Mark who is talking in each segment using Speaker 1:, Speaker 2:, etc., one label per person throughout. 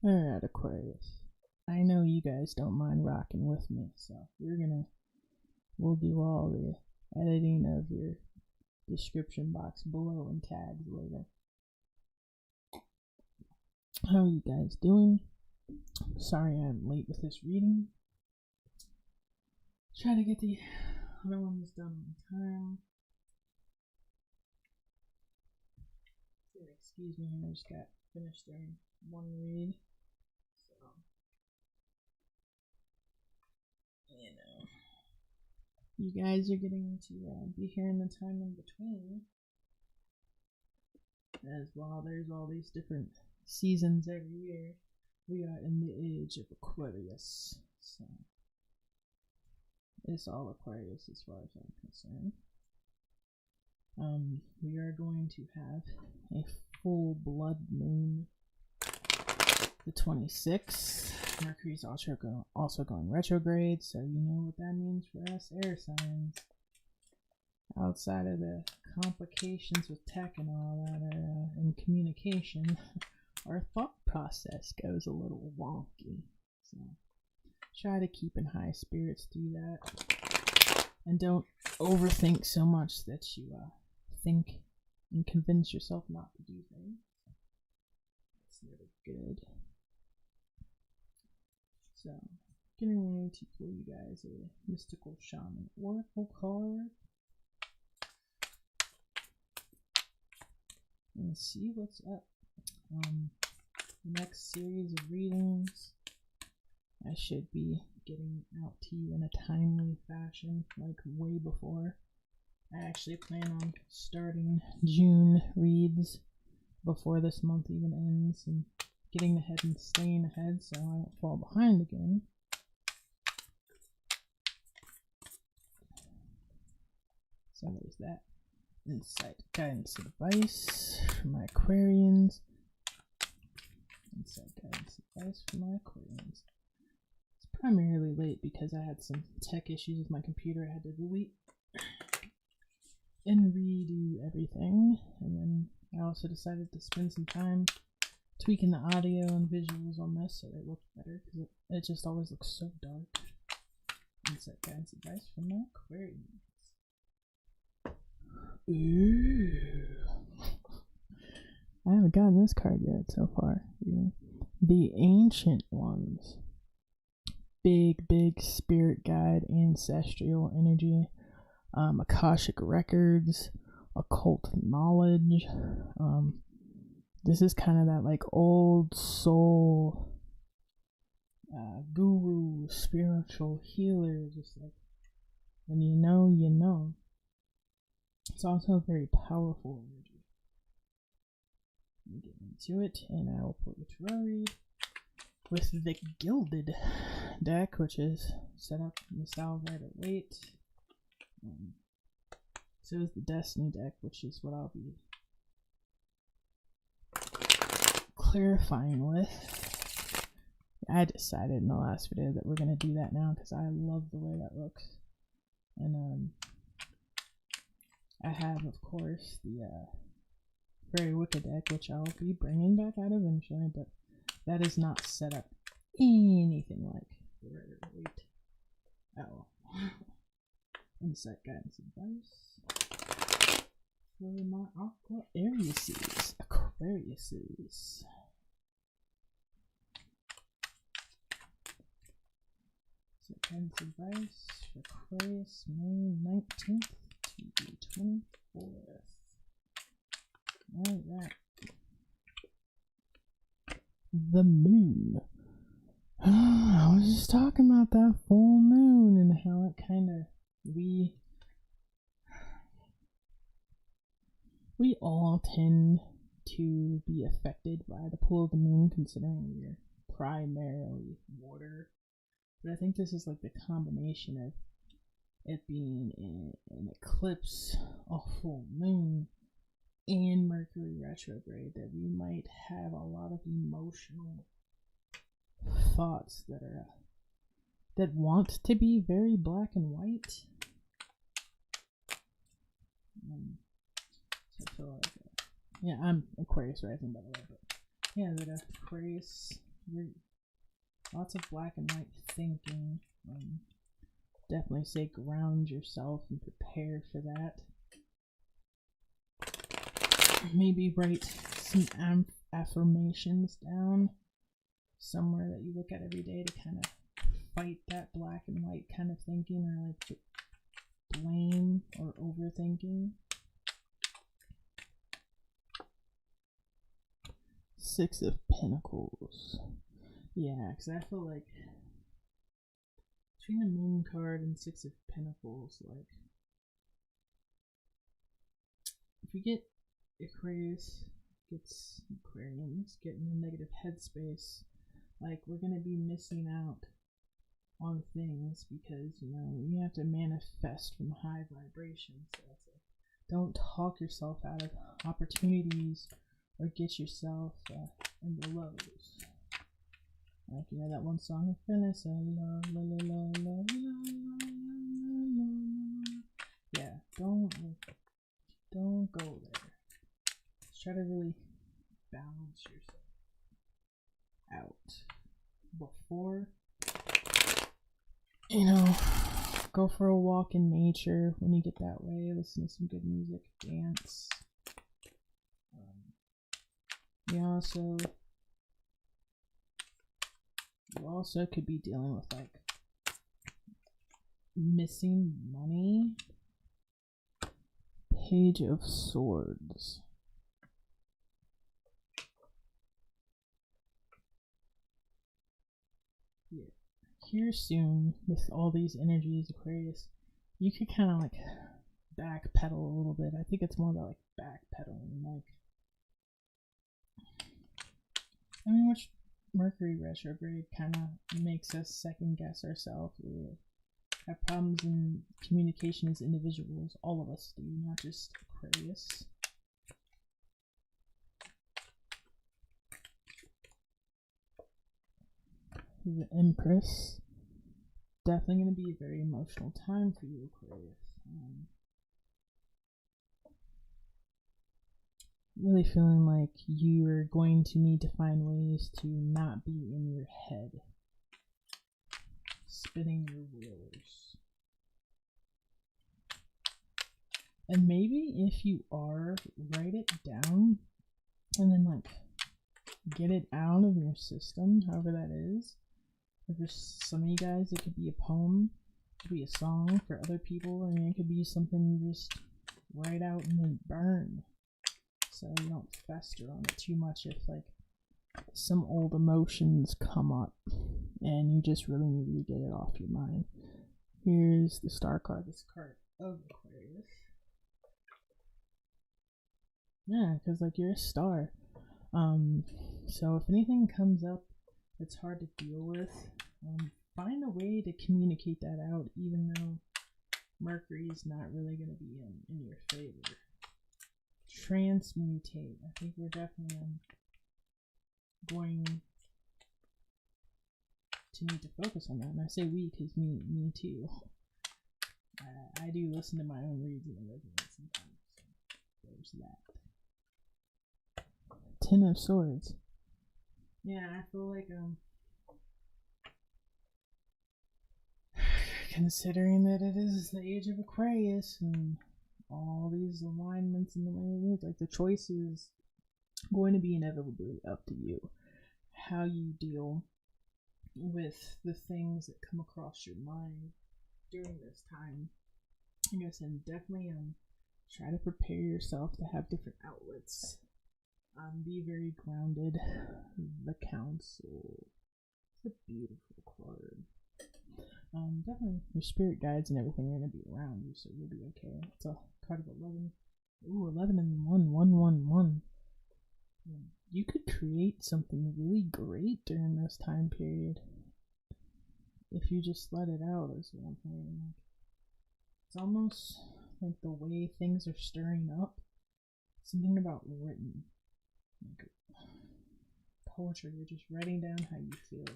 Speaker 1: Alright, Aquarius. I know you guys don't mind rocking with me, so we'll do all the editing of your description box below and tags later. How are you guys doing? Sorry I'm late with this reading. Try to get the other ones done on time. Excuse me, I just got finished during one read. You guys are getting to be here in the time in between. As well, there's all these different seasons every year. We are in the age of Aquarius, so it's all Aquarius as far as I'm concerned. We are going to have a full blood moon the 26th. Mercury's also going retrograde, so you know what that means for us air signs. Outside of the complications with tech and all that and communication, our thought process goes a little wonky. So try to keep in high spirits through that. And don't overthink so much that you think and convince yourself not to do things. That's never good. So, getting ready to pull you guys a Mystical Shaman Oracle card. And see what's up. The next series of readings I should be getting out to you in a timely fashion, like way before. I actually plan on starting June reads before this month even ends and getting ahead and staying ahead so I don't fall behind again. So there's that. Insight, guidance, advice for my Aquarians. Insight, guidance, advice for my Aquarians. It's primarily late because I had some tech issues with my computer. I had to delete and redo everything. And then I also decided to spend some time tweaking the audio and visuals on this so they look better because it just always looks so dark. Insight, guidance, advice for my Aquarians. Ooh. I haven't gotten this card yet so far. Yeah. The Ancient Ones. Big spirit guide, ancestral energy, Akashic records, occult knowledge. This is kind of that like old soul guru, spiritual healer, just like when you know, you know. It's also a very powerful energy. Let me get into it, and I will pull your tarot read with the Gilded deck, which is set up in the style of Rider-Waite. So is the Destiny deck, which is what I'll be clarifying with. I decided in the last video that we're going to do that now because I love the way that looks. And I have, of course, the Fairy Wicca deck, which I'll be bringing back out eventually, but that is not set up anything like the Rider-Waite at all. Insight, guidance, advice for my Aquariuses. Insight, guidance, advice for Aquarius, May 19th to the 24th. Alright. The moon. I was just talking about that full moon and how it kind of we all tend to be affected by the pull of the moon, considering we're primarily water. But I think this is like the combination of it being an eclipse, a full moon, and Mercury retrograde that we might have a lot of emotional thoughts that want to be very black and white. So I feel like, yeah, I'm Aquarius rising by the way, but yeah, that Aquarius Lots of black and white thinking. Definitely say ground yourself and prepare for that. Maybe write some affirmations down somewhere that you look at every day to kind of fight that black and white kind of thinking, or like blame or overthinking. Six of Pentacles. Yeah, because I feel like between the Moon card and Six of Pentacles, like, if you get Aquarians get in a negative headspace, like, we're gonna be missing out on things because, you know, you have to manifest from high vibrations. So it's like, don't talk yourself out of opportunities or get yourself in the lows. Like, you know that one song, Phyllis, la la la la la la. Yeah, don't go there. Just try to really balance yourself out before, you know, go for a walk in nature when you get that way, listen to some good music, dance. You also could be dealing with, like, missing money. Page of Swords. Yeah. Here soon, with all these energies, Aquarius, you could kind of, like, backpedal a little bit. I think it's more about, like, backpedaling, like, I mean, which Mercury retrograde kind of makes us second guess ourselves. We have problems in communication as individuals. All of us do, not just Aquarius. The Empress. Definitely going to be a very emotional time for you, Aquarius. Really feeling like you're going to need to find ways to not be in your head, spinning your wheels. And maybe if you are, write it down and then, like, get it out of your system, however that is. For some of you guys, it could be a poem, it could be a song. For other people, I mean, it could be something you just write out and then burn, so you don't fester on it too much if, like, some old emotions come up and you just really need to get it off your mind. Here's the Star card, this card of Aquarius. Yeah, because, like, you're a star. So if anything comes up that's hard to deal with, find a way to communicate that out, even though Mercury is not really going to be in your favor. Transmutate. I think we're definitely going to need to focus on that. And I say we because me too. I do listen to my own reads and it resonates sometimes. So there's that. Ten of Swords. Yeah, I feel like considering that it is the age of Aquarius and all these alignments and the way it is, like, the choice is going to be inevitably up to you. How you deal with the things that come across your mind during this time. Like I said, definitely try to prepare yourself to have different outlets. Be very grounded. The Council. It's a beautiful card. Definitely your spirit guides and everything are going to be around you, so you'll be okay. It's a card of 11. Ooh, 11 and 1, 1, 1, 1. You could create something really great during this time period if you just let it out, is what I'm saying. Like, it's almost like the way things are stirring up. Something about written. Like poetry, you're just writing down how you feel.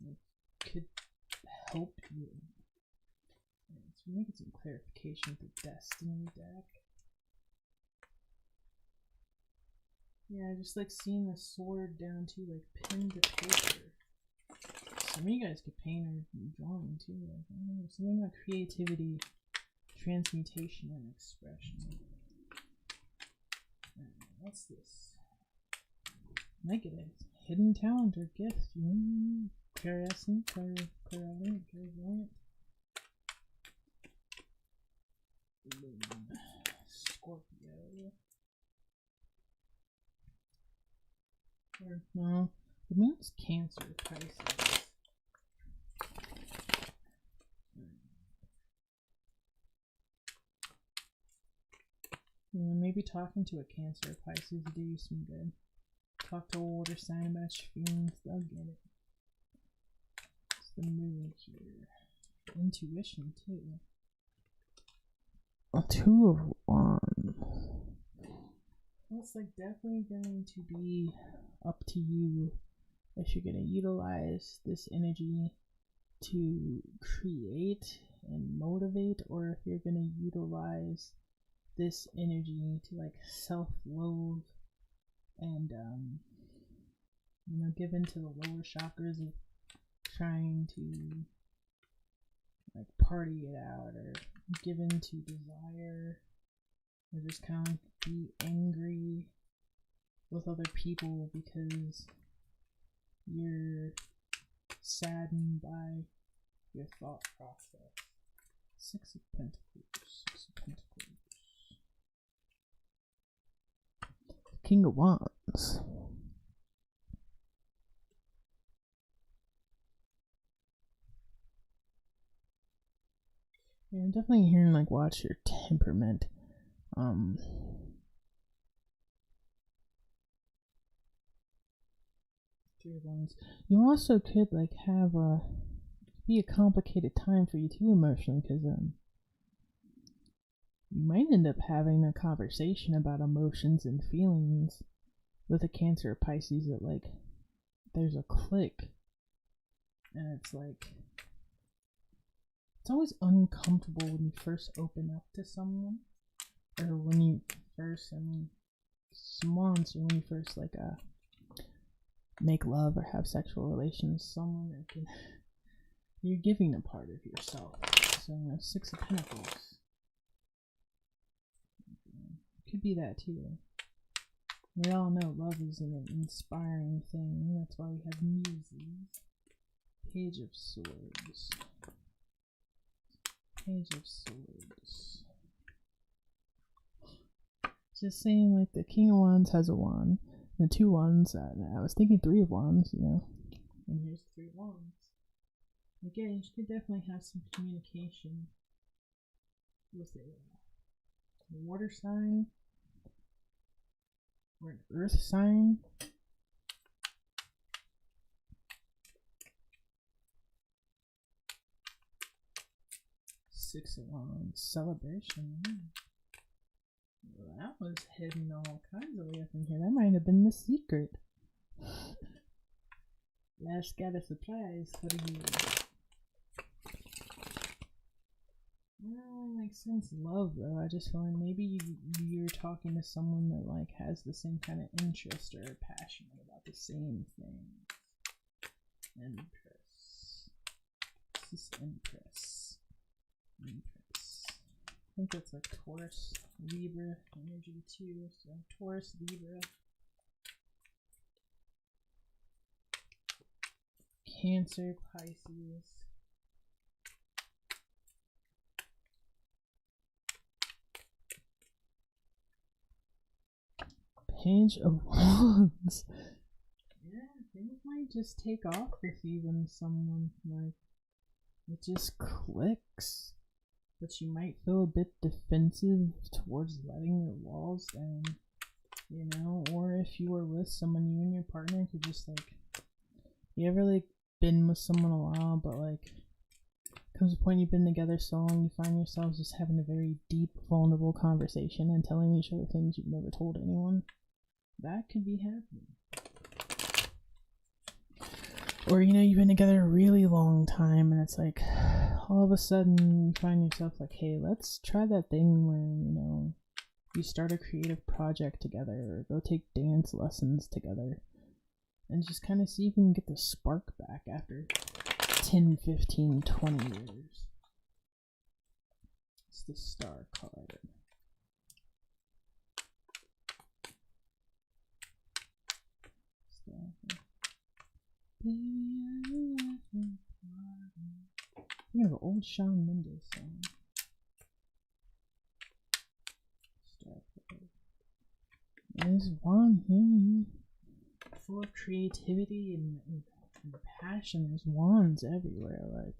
Speaker 1: It could help you. So we're making some clarification with the Destiny deck. Yeah, I just like seeing the sword down to like pinned to paper. Some of you guys could paint or drawing too. Like, I don't know, something about creativity, transmutation, and expression. What's this? Negative. Hidden talent or gift. Clairescent, clairvoyant, clairvoyant. Scorpio. Or, no, the moon's Cancer, Pisces. Maybe talking to a Cancer or Pisces would do you some good. Talk to a water sign about your feelings, they'll get it. It's the moon here. Intuition, too. A 2 of Wands. Well, it's like definitely going to be up to you if you're going to utilize this energy to create and motivate, or if you're going to utilize this energy to like self-loathe and give into the lower chakras of trying to like party it out, or give into desire, or just kind of be angry with other people because you're saddened by your thought process. 6 of Pentacles, 6 of Pentacles. King of Wands. Yeah, I'm definitely hearing like watch your temperament. You also could like have be a complicated time for you too emotionally, because you might end up having a conversation about emotions and feelings with a Cancer or Pisces that like there's a click, and it's like it's always uncomfortable when you first open up to someone, or when you first, some months, or when you first like make love or have sexual relations with someone that can, you're giving a part of yourself. So 6 of Pentacles. Could be that too. We all know love is an inspiring thing. That's why we have muses. Page of Swords. Page of Swords. Just saying, like, the King of Wands has a wand. The 2 wands, I was thinking 3 of Wands, And here's 3 wands. Again, you could definitely have some communication with a water sign or an earth sign. Six of Wands, celebration. Well, that was hidden all kinds of way up in here. That might have been the secret. Lash got a surprise for you. Well, like, since love though, I just feel like maybe you're talking to someone that like has the same kind of interest or passionate about the same things. Empress. This is Empress. Empress. I think that's like Taurus, Libra energy too. So Taurus, Libra. Cancer, Pisces. Page of Wands. Yeah, things might just take off with you when someone, like, it just clicks. But you might feel a bit defensive towards letting your walls down, or if you were with someone, you and your partner could just, like, you ever, like, been with someone a while, but, like, comes a point you've been together so long, you find yourselves just having a very deep, vulnerable conversation and telling each other things you've never told anyone. That could be happening. Or, you've been together a really long time, and it's like, all of a sudden, you find yourself like, hey, let's try that thing where, you start a creative project together, or go take dance lessons together, and just kind of see if you can get the spark back after 10, 15, 20 years. It's the Star card. Think of an old Shawn Mendes song. There's one here, full of creativity and passion. There's wands everywhere, like,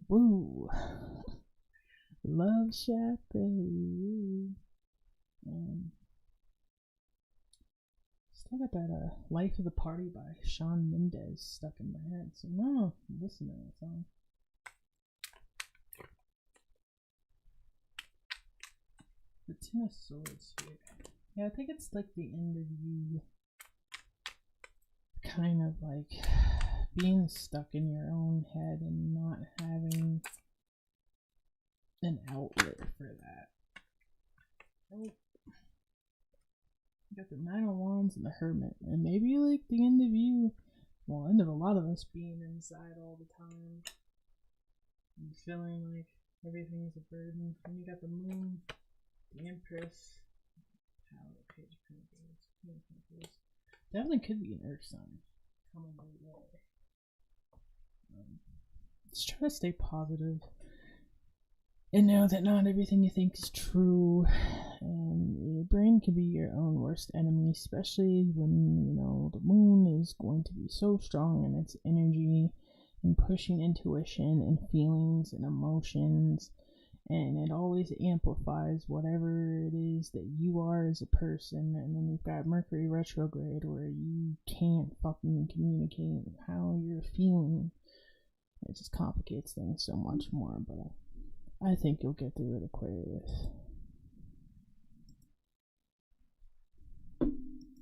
Speaker 1: woo. Love Shack, baby. Still got that Life of the Party by Shawn Mendes stuck in my head, so no, listen to that song. The Ten of Swords here. Yeah, I think it's like the end of you kind of like being stuck in your own head and not having an outlet for that. Oh. You got the Nine of Wands and the Hermit, and maybe like the end of you, well, end of a lot of us being inside all the time and feeling like everything's a burden. And you got the Moon, the Empress, Page of Pentacles. Definitely could be an Earth sign coming my way. Just try to stay positive and know that not everything you think is true, and your brain can be your own worst enemy, especially when, you know, the moon is going to be so strong in its energy and pushing intuition and feelings and emotions, and it always amplifies whatever it is that you are as a person. And then you've got Mercury retrograde, where you can't fucking communicate how you're feeling. It just complicates things so much more, but I think you'll get through it, Aquarius.